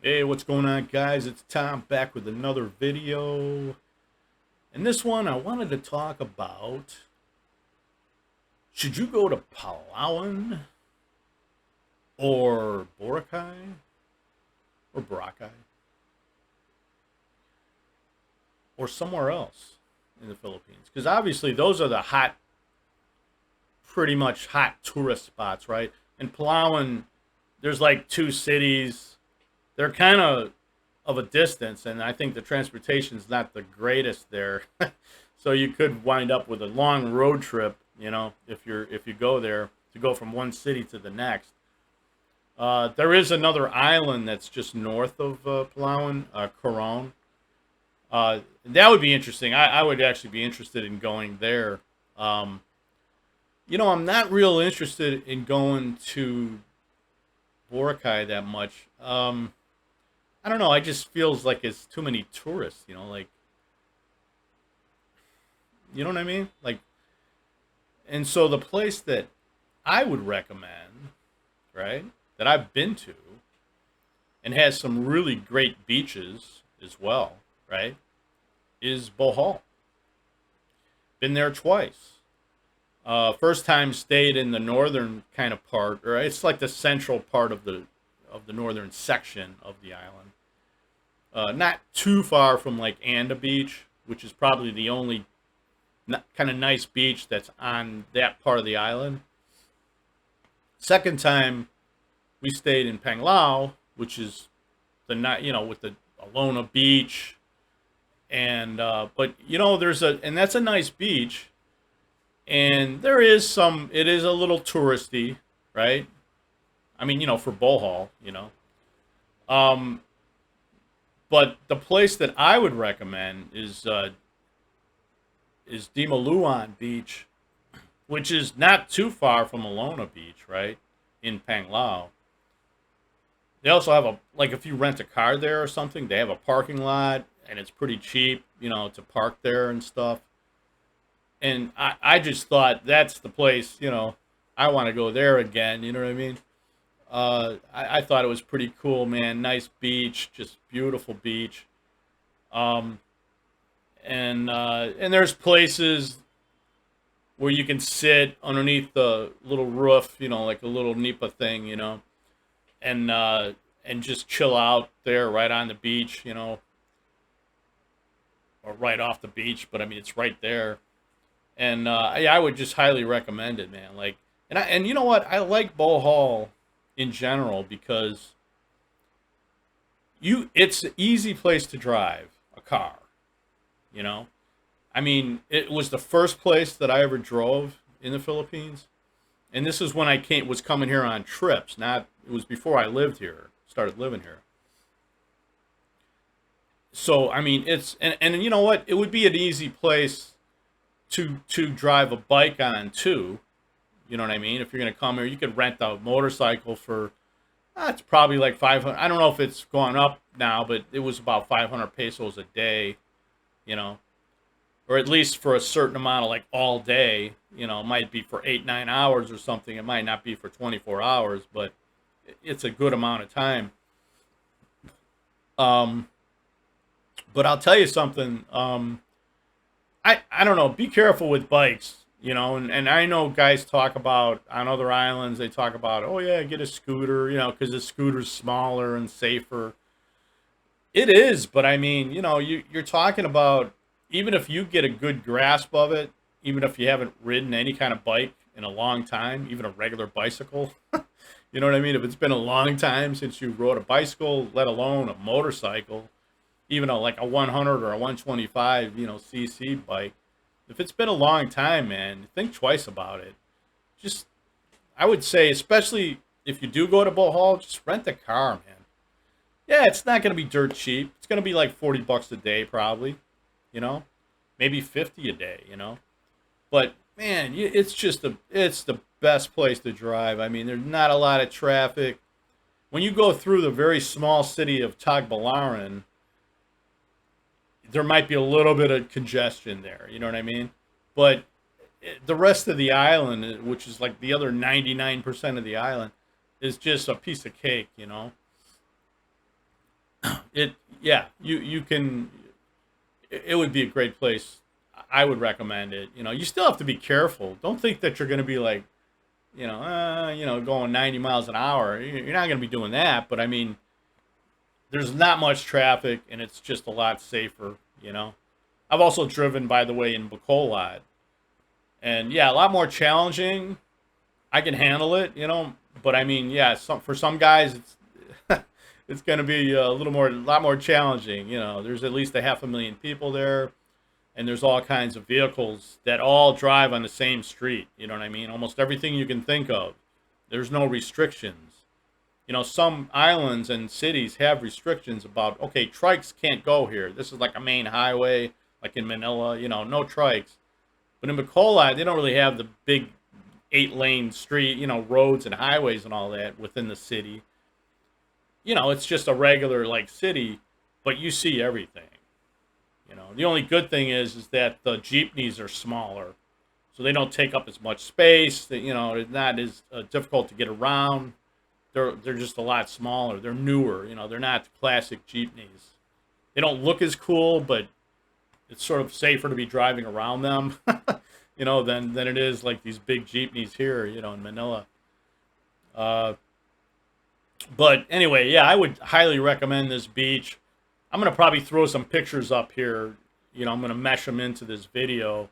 Hey, what's going on, guys? It's Tom back with another video. In this one, I wanted to talk about, should you go to Palawan or Boracay or somewhere else in the Philippines? Because obviously those are the pretty much hot tourist spots, right? In Palawan, there's like two cities. They're kind of a distance, and I think the transportation's not the greatest there. So you could wind up with a long road trip, if you go there to go from one city to the next. There is another island that's just north of Palawan, Coron. That would be interesting. I would actually be interested in going there. Um, I'm not real interested in going to Boracay that much. I don't know. I just feels like it's too many tourists. You know what I mean? And so the place that I would recommend, right, that I've been to and has some really great beaches as well, right, is Bohol. Been there twice. First time stayed in the northern kind of part, or it's like the central part of the northern section of the island. Not too far from like Anda Beach, which is probably the only kind of nice beach that's on that part of the island. Second time we stayed in Panglao, which is with the Alona Beach, and but and that's a nice beach, and it is a little touristy, right? I mean, for Bohol, Um, but the place that I would recommend is Dumaluan Beach, which is not too far from Alona Beach, right? In Panglao. They also have if you rent a car there or something, they have a parking lot and it's pretty cheap, to park there and stuff. And I just thought that's the place, I want to go there again, you know what I mean? I thought it was pretty cool, man. Nice beach, just beautiful beach. Um, and there's places where you can sit underneath the little roof, like a little nipa thing, and and just chill out there right on the beach, or right off the beach. But I mean, it's right there, and I would just highly recommend it, man. And you know what? I like Bohol in general because it's an easy place to drive a car. You know, I mean, it was the first place that I ever drove in the Philippines, and this is when I came was coming here on trips. Not it was before I lived here, started living here. So I mean, and you know what? It would be an easy place to drive a bike on too. You know what I mean? If you're gonna come here, you could rent a motorcycle for it's probably like 500. I don't know if it's gone up now, but it was about 500 pesos a day. You know, or at least for a certain amount of like all day. It might be for 8 9 hours or something. It might not be for 24 hours, but it's a good amount of time. Um, but I'll tell you something. I don't know. Be careful with bikes. And I know guys talk about on other islands. They talk about, oh yeah, get a scooter. Because the scooter's smaller and safer. It is, but I mean, you're talking about even if you get a good grasp of it, even if you haven't ridden any kind of bike in a long time, even a regular bicycle, you know what I mean? If it's been a long time since you rode a bicycle, let alone a motorcycle, even like a 100 or a 125, cc bike, if it's been a long time, man, think twice about it. Just, I would say, especially if you do go to Bohol, just rent a car, man. Yeah, it's not going to be dirt cheap. It's going to be like 40 bucks a day probably, you know? Maybe 50 a day, But man, it's the best place to drive. I mean, there's not a lot of traffic. When you go through the very small city of Tagbilaran, there might be a little bit of congestion there, you know what I mean? But the rest of the island, which is like the other 99% of the island, is just a piece of cake. it, yeah, you can. It would be a great place. I would recommend it. You know, you still have to be careful. Don't think that you're going to be like, going 90 miles an hour. You're not going to be doing that. But I mean, there's not much traffic, and it's just a lot safer. You know, I've also driven, by the way, in Bohol a lot, and yeah, a lot more challenging. I can handle it, but I mean, yeah, for some guys, it's going to be a lot more challenging. You know, there's at least a 500,000 people there, and there's all kinds of vehicles that all drive on the same street. You know what I mean? Almost everything you can think of. There's no restrictions. You know, some islands and cities have restrictions about, okay, trikes can't go here. This is like a main highway, like in Manila, no trikes. But in Bacolod, they don't really have the big 8-lane street, roads and highways and all that within the city. It's just a regular like city, but you see everything. The only good thing is that the jeepneys are smaller, so they don't take up as much space. It's not as difficult to get around. They're just a lot smaller. They're newer. They're not classic jeepneys. They don't look as cool, but it's sort of safer to be driving around them, than it is like these big jeepneys here, in Manila. But anyway, yeah, I would highly recommend this beach. I'm gonna probably throw some pictures up here. I'm gonna mesh them into this video.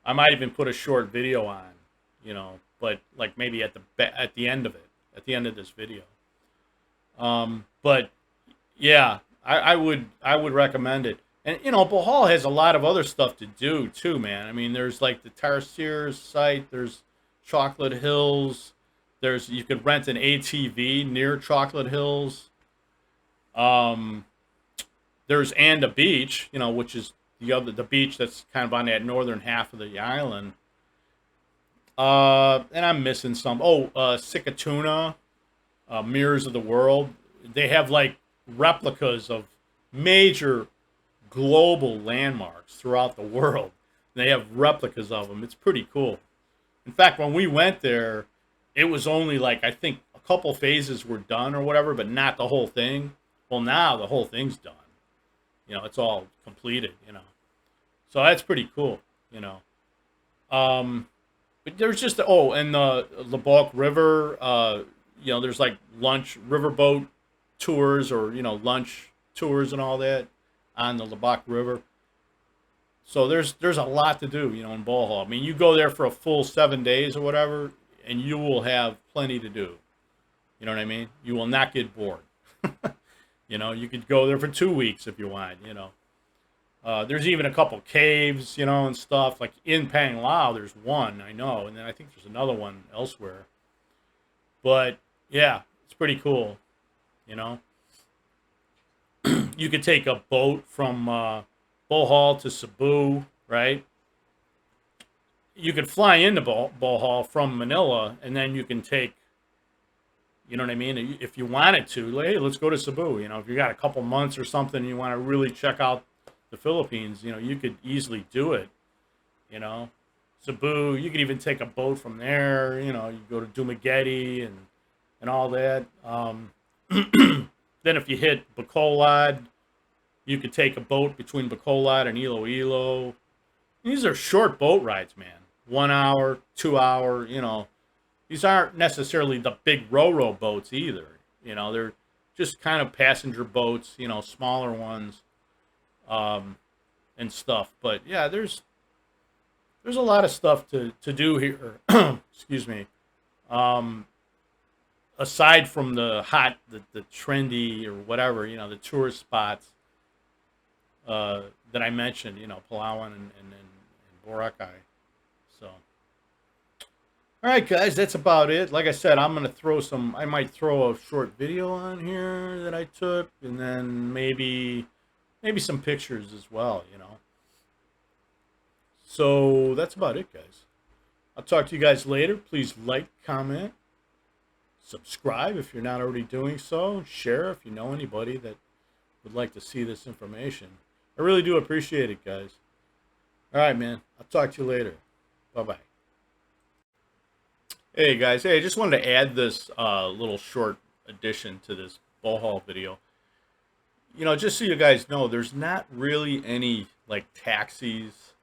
I might even put a short video on, but like maybe at the end of it, at the end of this video. But yeah, I would recommend it. And Bohol has a lot of other stuff to do too, man. I mean, there's like the Tarsiers site. There's Chocolate Hills. You could rent an ATV near Chocolate Hills. Um, there's Anda Beach, which is the beach that's kind of on that northern half of the island. And I'm missing some. Oh, Sikatuna, Mirrors of the World. They have like replicas of major global landmarks throughout the world. They have replicas of them. It's pretty cool. In fact, when we went there, it was only like, I think a couple phases were done or whatever, but not the whole thing. Well, now the whole thing's done. It's all completed, So that's pretty cool, But there's just, and the Bulk River, there's like riverboat tours or, lunch tours and all that on the Labak River. So there's a lot to do, in Bohol. I mean, you go there for a full 7 days or whatever, and you will have plenty to do. You know what I mean? You will not get bored. You could go there for 2 weeks if you want, There's even a couple caves, and stuff. Like in Panglao, there's one, I know, and then I think there's another one elsewhere. But yeah, it's pretty cool, You could take a boat from Bohol to Cebu, right? You could fly into Bohol from Manila, and then you can take, you know what I mean? If you wanted to, like, hey, let's go to Cebu. If you got a couple months or something, and you want to really check out the Philippines, you could easily do it. Cebu, you could even take a boat from there. You go to Dumaguete and all that. Then if you hit Bacolod, you could take a boat between Bacolod and Iloilo. These are short boat rides, man. 1 hour, 2 hour, These aren't necessarily the big ro-ro boats either. They're just kind of passenger boats, smaller ones, and stuff. But yeah, there's a lot of stuff to do here. Excuse me. Aside from the trendy or whatever, the tourist spots that I mentioned, Palawan and Boracay. So, all right, guys, that's about it. Like I said, I might throw a short video on here that I took, and then maybe some pictures as well, So that's about it, guys. I'll talk to you guys later. Please like, comment, subscribe if you're not already doing so. Share if you know anybody that would like to see this information. I really do appreciate it, guys. All right, man. I'll talk to you later. Bye-bye. Hey, guys. Hey, I just wanted to add this little short addition to this Bohol video. just so you guys know, there's not really any like taxis.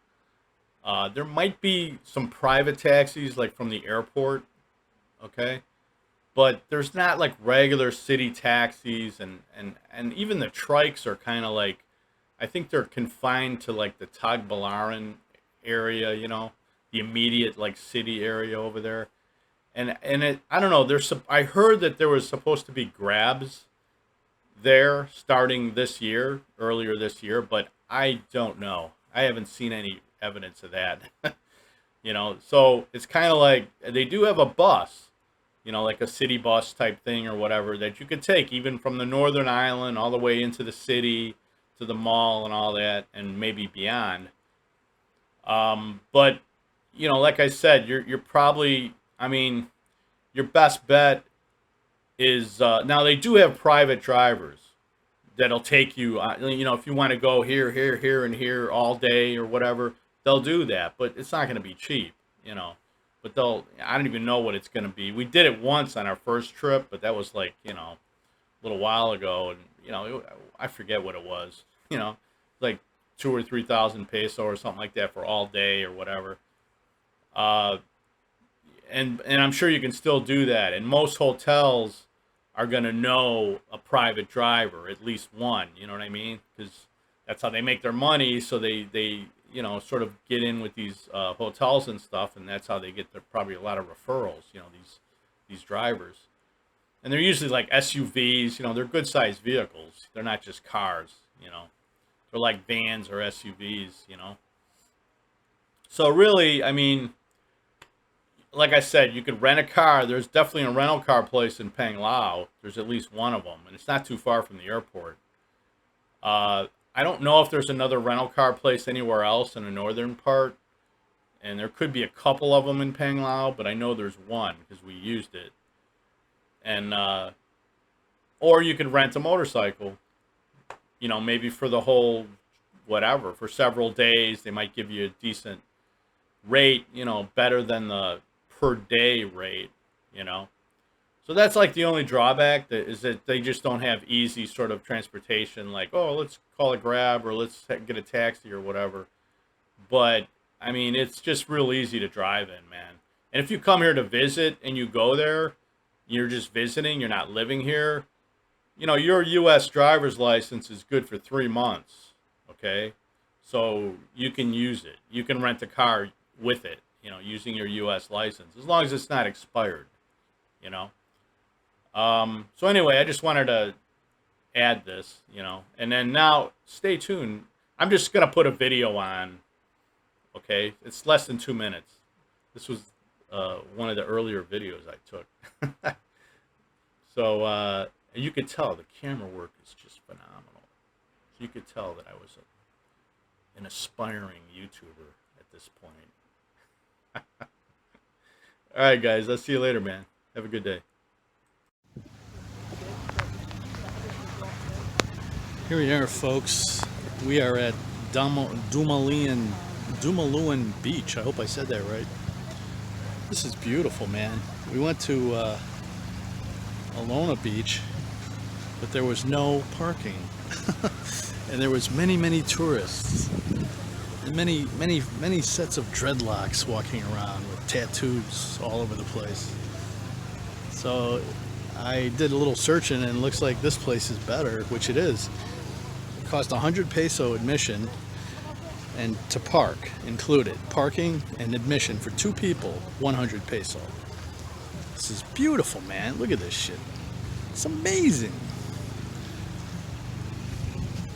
There might be some private taxis like from the airport, okay? But there's not like regular city taxis, and even the trikes are kind of like, I think they're confined to like the Tagbilaran area, the immediate like city area over there. And I don't know, I heard that there was supposed to be grabs there starting earlier this year, but I don't know. I haven't seen any evidence of that. So it's kind of like they do have a bus, like a city bus type thing or whatever that you could take even from the northern island all the way into the city to the mall and all that and maybe beyond. But like I said, you're probably, I mean, your best bet is now they do have private drivers that'll take you. If you want to go here, here, here, and here all day or whatever, they'll do that. But it's not going to be cheap, But I don't even know what it's going to be. We did it once on our first trip, but that was like, a little while ago, and I forget what it was. Like 2 or 3 thousand peso or something like that for all day or whatever. And I'm sure you can still do that. And most hotels are going to know a private driver, at least one. You know what I mean? Because that's how they make their money. So they sort of get in with these hotels and stuff, and that's how they get probably a lot of referrals. These drivers, and they're usually like SUVs. They're good sized vehicles. They're not just cars. They're like vans or SUVs. So really, I mean, like I said, you could rent a car. There's definitely a rental car place in Panglao. There's at least one of them, and it's not too far from the airport. I don't know if there's another rental car place anywhere else in the northern part, and there could be a couple of them in Panglao, but I know there's one because we used it. And or you could rent a motorcycle, maybe for the whole whatever, for several days. They might give you a decent rate, better than the per day rate, So that's like the only drawback is that they just don't have easy sort of transportation, like, oh, let's call a Grab or let's get a taxi or whatever. But I mean, it's just real easy to drive in, man. And if you come here to visit and you go there, you're just visiting, you're not living here, your U.S. driver's license is good for 3 months, okay? So you can use it. You can rent a car with it, using your U.S. license, as long as it's not expired, So anyway, I just wanted to add this, and then now stay tuned. I'm just going to put a video on, okay? It's less than 2 minutes. This was one of the earlier videos I took. So you could tell the camera work is just phenomenal. So you could tell that I was an aspiring YouTuber at this point. All right, guys. I'll see you later, man. Have a good day. Here we are, folks. We are at Dumaluan Beach. I hope I said that right. This is beautiful, man. We went to Alona Beach, but there was no parking. And there was many tourists. And many sets of dreadlocks walking around with tattoos all over the place. So I did a little searching, and it looks like this place is better, which it is. It cost 100 peso admission, and to park included. Parking and admission for 2 people, 100 peso. This is beautiful, man. Look at this shit. It's amazing.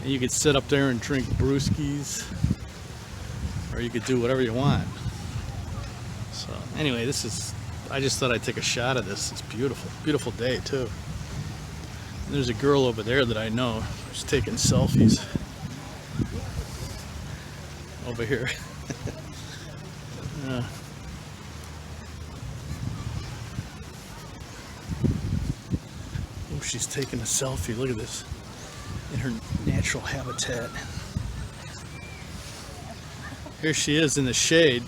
And you could sit up there and drink brewskis, or you could do whatever you want. So anyway, I just thought I'd take a shot of this. It's beautiful. Beautiful day too. And there's a girl over there that I know who's taking selfies over here. Oh, she's taking a selfie. Look at this. In her natural habitat. Here she is in the shade.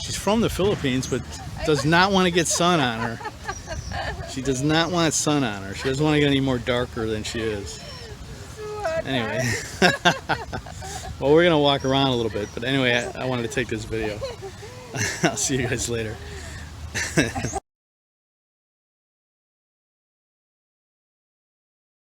She's from the Philippines, but does not want to get sun on her. She does not want sun on her. She doesn't want to get any more darker than she is. Anyway. Well, we're gonna walk around a little bit, but anyway, I wanted to take this video. I'll see you guys later.